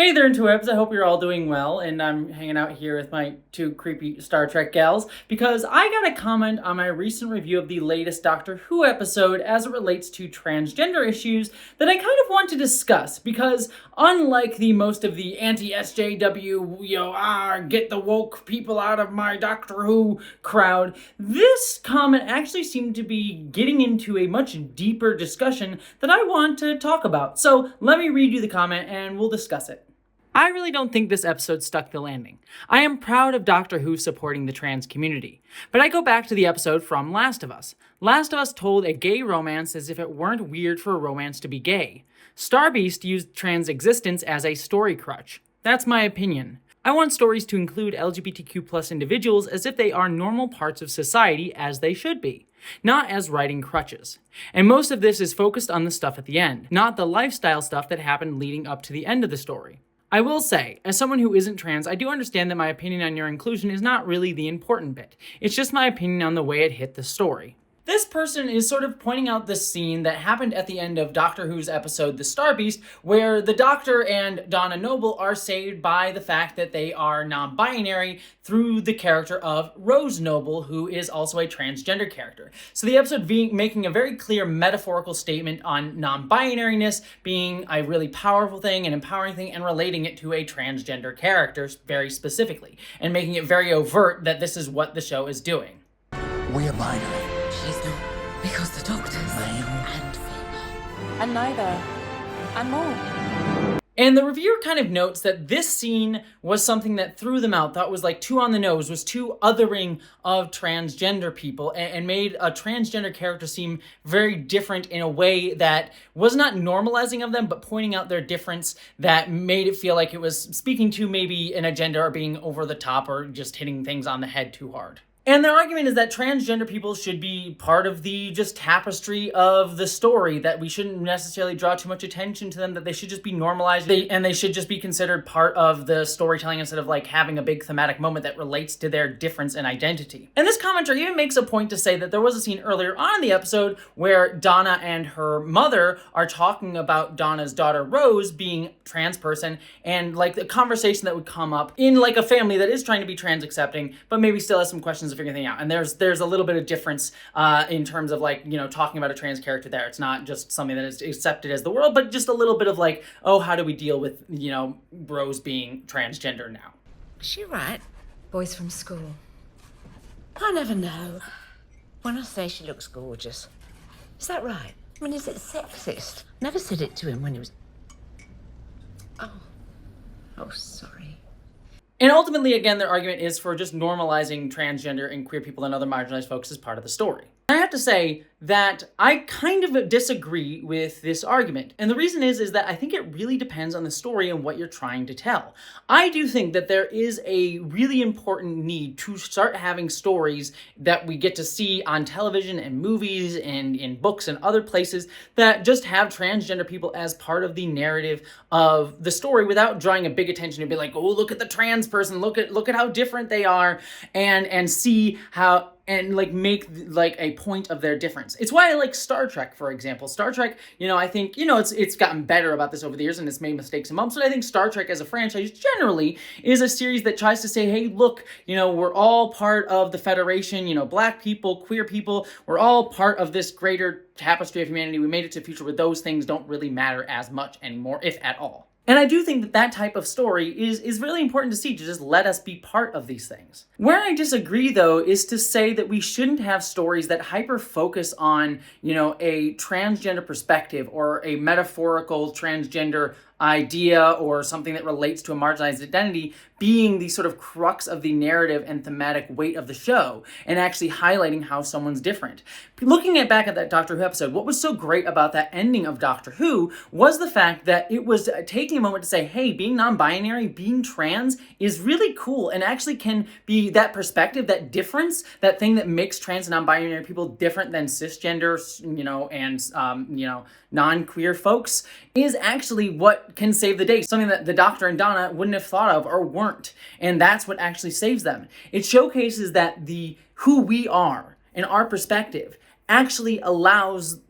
Hey there, interwebs. I hope you're all doing well, and I'm hanging out here with my two creepy Star Trek gals because I got a comment on my recent review of the latest Doctor Who episode as it relates to transgender issues that I kind of want to discuss because unlike the most of the anti-SJW, get the woke people out of my Doctor Who crowd, this comment actually seemed to be getting into a much deeper discussion that I want to talk about. So let me read you the comment and we'll discuss it. I really don't think this episode stuck the landing. I am proud of Doctor Who supporting the trans community, but I go back to the episode from Last of Us. Last of Us told a gay romance as if it weren't weird for a romance to be gay. Starbeast used trans existence as a story crutch. That's my opinion. I want stories to include LGBTQ+ individuals as if they are normal parts of society as they should be, not as writing crutches. And most of this is focused on the stuff at the end, not the lifestyle stuff that happened leading up to the end of the story. I will say, as someone who isn't trans, I do understand that my opinion on your inclusion is not really the important bit. It's just my opinion on the way it hit the story. This person is sort of pointing out this scene that happened at the end of Doctor Who's episode The Starbeast, where the Doctor and Donna Noble are saved by the fact that they are non-binary through the character of Rose Noble, who is also a transgender character. So the episode making a very clear metaphorical statement on non-binariness being a really powerful thing, an empowering thing, and relating it to a transgender character very specifically, and making it very overt that this is what the show is doing. We are binary. She's not, because the Doctor's Male and female. And neither. And more. And the reviewer kind of notes that this scene was something that threw them out, thought was like too on the nose, was too othering of transgender people, and made a transgender character seem very different in a way that was not normalizing of them, but pointing out their difference that made it feel like it was speaking to maybe an agenda or being over the top or just hitting things on the head too hard. And their argument is that transgender people should be part of the just tapestry of the story, that we shouldn't necessarily draw too much attention to them, that they should just be normalized, and they should just be considered part of the storytelling instead of like having a big thematic moment that relates to their difference and identity. And this commenter even makes a point to say that there was a scene earlier on in the episode where Donna and her mother are talking about Donna's daughter Rose being trans person, and like the conversation that would come up in like a family that is trying to be trans accepting, but maybe still has some questions figure thing out. And there's a little bit of difference in terms of like, talking about a trans character there. It's not just something that is accepted as the world, but just a little bit of like, oh, how do we deal with, Rose being transgender now? Is she right? Boys from school. I never know. When I say she looks gorgeous, is that right? I mean, is it sexist? Never said it to him when he was... Oh, sorry. And ultimately, again, their argument is for just normalizing transgender and queer people and other marginalized folks as part of the story. I have to say that I kind of disagree with this argument. And the reason is that I think it really depends on the story and what you're trying to tell. I do think that there is a really important need to start having stories that we get to see on television and movies and in books and other places that just have transgender people as part of the narrative of the story without drawing a big attention to be like, oh, look at the trans person, look at how different they are, and see how... and like make like a point of their difference. It's why I like Star Trek, for example. Star Trek, I think, it's gotten better about this over the years and it's made mistakes and bumps, but I think Star Trek as a franchise generally is a series that tries to say, hey, look, we're all part of the Federation, black people, queer people, we're all part of this greater tapestry of humanity. We made it to the future where those things don't really matter as much anymore, if at all. And I do think that type of story is really important to see, to just let us be part of these things. Where I disagree, though, is to say that we shouldn't have stories that hyper-focus on, a transgender perspective or a metaphorical transgender idea or something that relates to a marginalized identity being the sort of crux of the narrative and thematic weight of the show, and actually highlighting how someone's different. Looking back at that Doctor Who episode, what was so great about that ending of Doctor Who was the fact that it was taking a moment to say, hey, being non-binary, being trans is really cool and actually can be that perspective, that difference, that thing that makes trans and non-binary people different than cisgender, and non-queer folks is actually what can save the day. Something that the Doctor and Donna wouldn't have thought of or weren't. And that's what actually saves them. It showcases that who we are and our perspective actually allows,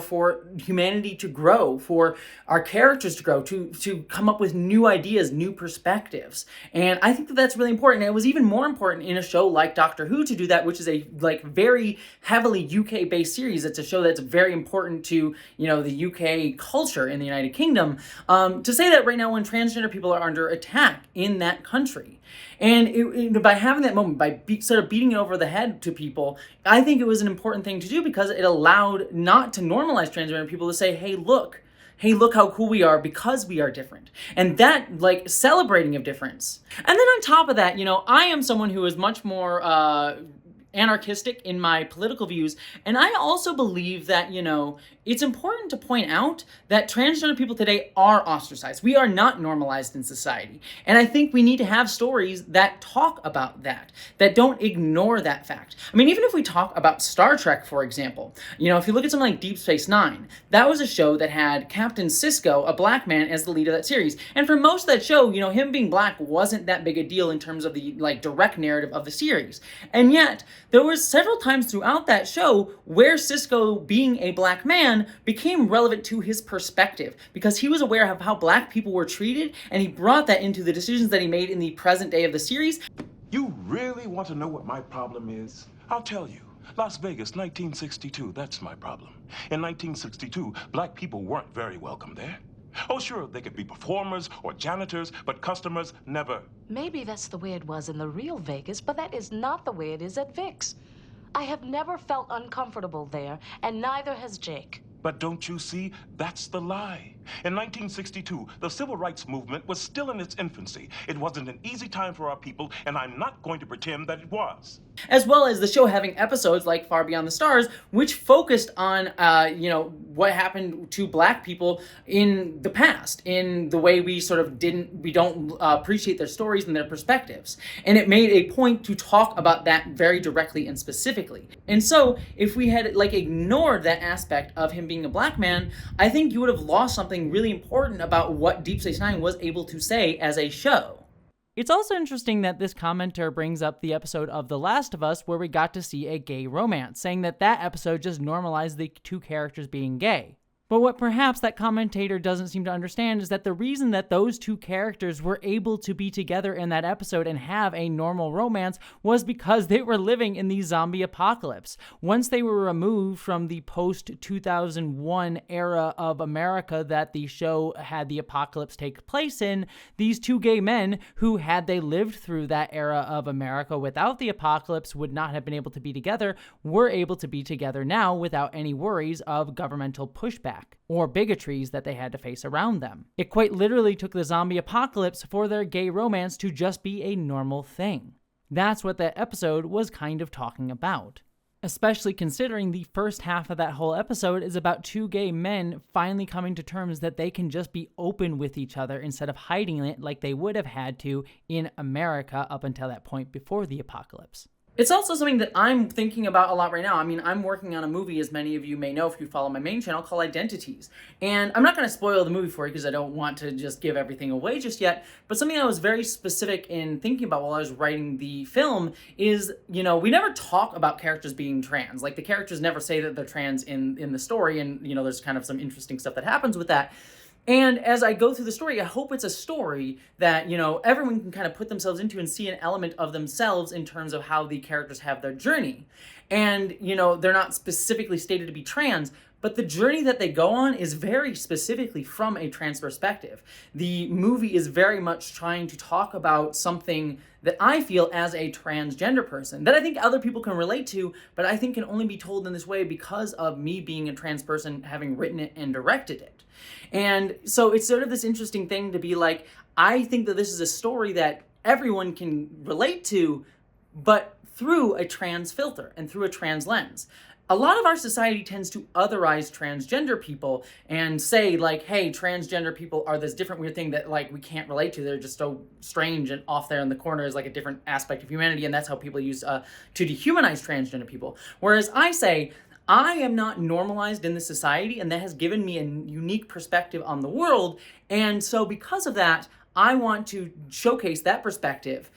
for humanity to grow, for our characters to grow, to come up with new ideas, new perspectives. And I think that that's really important. And it was even more important in a show like Doctor Who to do that, which is a very heavily UK based series. It's a show that's very important to, the UK culture in the United Kingdom, to say that right now when transgender people are under attack in that country. And by having that moment, by sort of beating it over the head to people, I think it was an important thing to do because it allowed not to normalize transgender people to say, hey, look how cool we are because we are different. And that, celebrating of difference. And then on top of that, I am someone who is much more anarchistic in my political views. And I also believe that, it's important to point out that transgender people today are ostracized. We are not normalized in society. And I think we need to have stories that talk about that don't ignore that fact. I mean, even if we talk about Star Trek, for example, if you look at something like Deep Space Nine, that was a show that had Captain Sisko, a black man, as the lead of that series. And for most of that show, him being black wasn't that big a deal in terms of the direct narrative of the series. And yet, there were several times throughout that show where Sisko, being a black man, became relevant to his perspective because he was aware of how black people were treated, and he brought that into the decisions that he made in the present day of the series. You really want to know what my problem is? I'll tell you. Las Vegas, 1962, that's my problem. In 1962, black people weren't very welcome there. Oh, sure, they could be performers or janitors, but customers never. Maybe that's the way it was in the real Vegas, but that is not the way it is at Vic's. I have never felt uncomfortable there, and neither has Jake. But don't you see? That's the lie. In 1962, the civil rights movement was still in its infancy. It wasn't an easy time for our people, and I'm not going to pretend that it was. As well as the show having episodes like Far Beyond the Stars, which focused on, what happened to black people in the past, in the way we don't appreciate their stories and their perspectives. And it made a point to talk about that very directly and specifically. And so, if we had, ignored that aspect of him being a black man, I think you would have lost something really important about what Deep Space Nine was able to say as a show. It's also interesting that this commenter brings up the episode of The Last of Us where we got to see a gay romance, saying that episode just normalized the two characters being gay. But what perhaps that commentator doesn't seem to understand is that the reason that those two characters were able to be together in that episode and have a normal romance was because they were living in the zombie apocalypse. Once they were removed from the post-2001 era of America that the show had the apocalypse take place in, these two gay men who, had they lived through that era of America without the apocalypse, would not have been able to be together, were able to be together now without any worries of governmental pushback or bigotries that they had to face around them. It quite literally took the zombie apocalypse for their gay romance to just be a normal thing. That's what that episode was kind of talking about. Especially considering the first half of that whole episode is about two gay men finally coming to terms that they can just be open with each other instead of hiding it like they would have had to in America up until that point before the apocalypse. It's also something that I'm thinking about a lot right now. I mean, I'm working on a movie, as many of you may know if you follow my main channel, called Identities. And I'm not going to spoil the movie for you because I don't want to just give everything away just yet. But something I was very specific in thinking about while I was writing the film is, we never talk about characters being trans. Like, the characters never say that they're trans in the story. And, there's kind of some interesting stuff that happens with that. And as I go through the story, I hope it's a story that, everyone can kind of put themselves into and see an element of themselves in terms of how the characters have their journey. And, they're not specifically stated to be trans, but the journey that they go on is very specifically from a trans perspective. The movie is very much trying to talk about something that I feel as a transgender person, that I think other people can relate to, but I think can only be told in this way because of me being a trans person, having written it and directed it. And so it's sort of this interesting thing to be like, I think that this is a story that everyone can relate to, but through a trans filter and through a trans lens. A lot of our society tends to otherize transgender people and say, hey, transgender people are this different weird thing that, we can't relate to. They're just so strange and off there in the corner as, a different aspect of humanity, and that's how people use to dehumanize transgender people. Whereas I say, I am not normalized in this society, and that has given me a unique perspective on the world. And so because of that, I want to showcase that perspective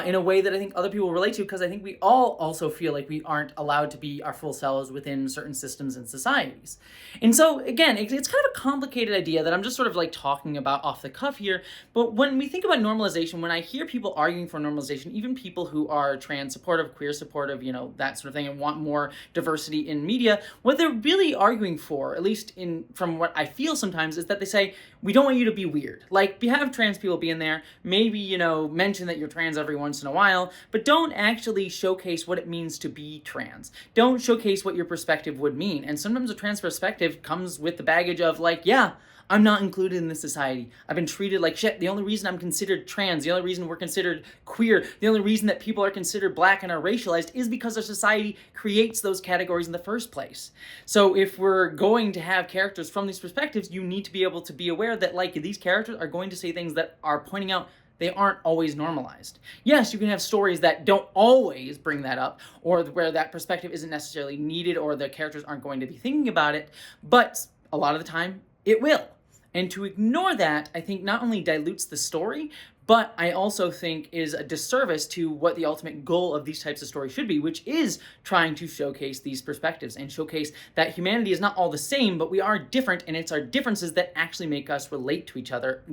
in a way that I think other people relate to, because I think we all also feel like we aren't allowed to be our full selves within certain systems and societies. And so, again, it's kind of a complicated idea that I'm just sort of like talking about off the cuff here. But when we think about normalization, when I hear people arguing for normalization, even people who are trans supportive, queer supportive, that sort of thing, and want more diversity in media, what they're really arguing for, at least from what I feel sometimes, is that they say, we don't want you to be weird. Like, have trans people be in there, maybe, mention that you're trans every once in a while, but don't actually showcase what it means to be trans. Don't showcase what your perspective would mean. And sometimes a trans perspective comes with the baggage of like, yeah, I'm not included in this society. I've been treated like shit. The only reason I'm considered trans, the only reason we're considered queer, the only reason that people are considered black and are racialized is because our society creates those categories in the first place. So if we're going to have characters from these perspectives, you need to be able to be aware that like these characters are going to say things that are pointing out they aren't always normalized. Yes, you can have stories that don't always bring that up, or where that perspective isn't necessarily needed, or the characters aren't going to be thinking about it, but a lot of the time, it will. And to ignore that, I think not only dilutes the story, but I also think is a disservice to what the ultimate goal of these types of stories should be, which is trying to showcase these perspectives and showcase that humanity is not all the same, but we are different, and it's our differences that actually make us relate to each other,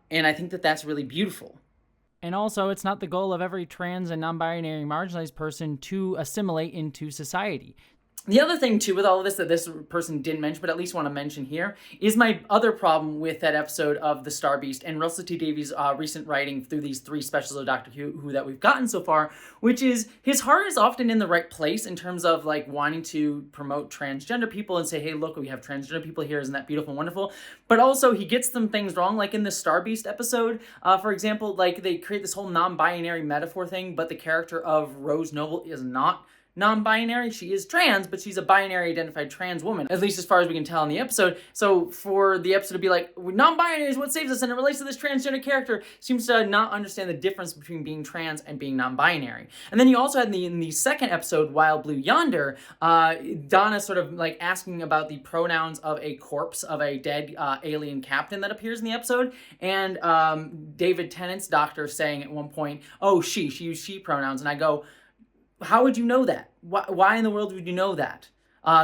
and I think that that's really beautiful. And also, it's not the goal of every trans and non-binary marginalized person to assimilate into society. The other thing, too, with all of this that this person didn't mention, but at least want to mention here, is my other problem with that episode of The Star Beast and Russell T Davies' recent writing through these 3 specials of Doctor Who that we've gotten so far, which is his heart is often in the right place in terms of like wanting to promote transgender people and say, hey, look, we have transgender people here, isn't that beautiful and wonderful? But also he gets some things wrong, like in the Star Beast episode, for example, like they create this whole non-binary metaphor thing, but the character of Rose Noble is not non-binary. She is trans, but she's a binary identified trans woman, at least as far as we can tell in the episode. So for the episode to be like, non-binary is what saves us and it relates to this transgender character, seems to not understand the difference between being trans and being non-binary. And then you also had in the second episode, Wild Blue Yonder, Donna sort of like asking about the pronouns of a corpse of a dead alien captain that appears in the episode, and David Tennant's doctor saying at one point, oh, she used she pronouns, and I go, how would you know that? Why in the world would you know that?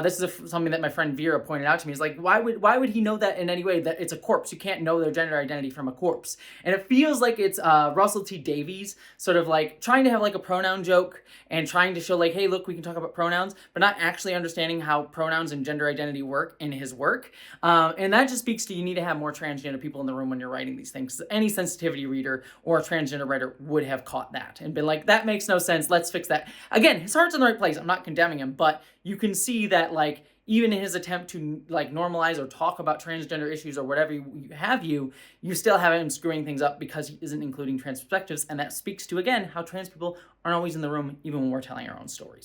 This is something that my friend Vera pointed out to me. Is like, why would he know that in any way, that it's a corpse? You can't know their gender identity from a corpse. And it feels like it's Russell T Davies sort of like trying to have like a pronoun joke and trying to show like, hey, look, we can talk about pronouns, but not actually understanding how pronouns and gender identity work in his work. And that just speaks to, you need to have more transgender people in the room when you're writing these things. Any sensitivity reader or a transgender writer would have caught that and been like, that makes no sense, let's fix that. Again, his heart's in the right place. I'm not condemning him, but you can see that like even in his attempt to like normalize or talk about transgender issues or whatever you still have him screwing things up because he isn't including trans perspectives, and that speaks to, again, how trans people aren't always in the room even when we're telling our own stories.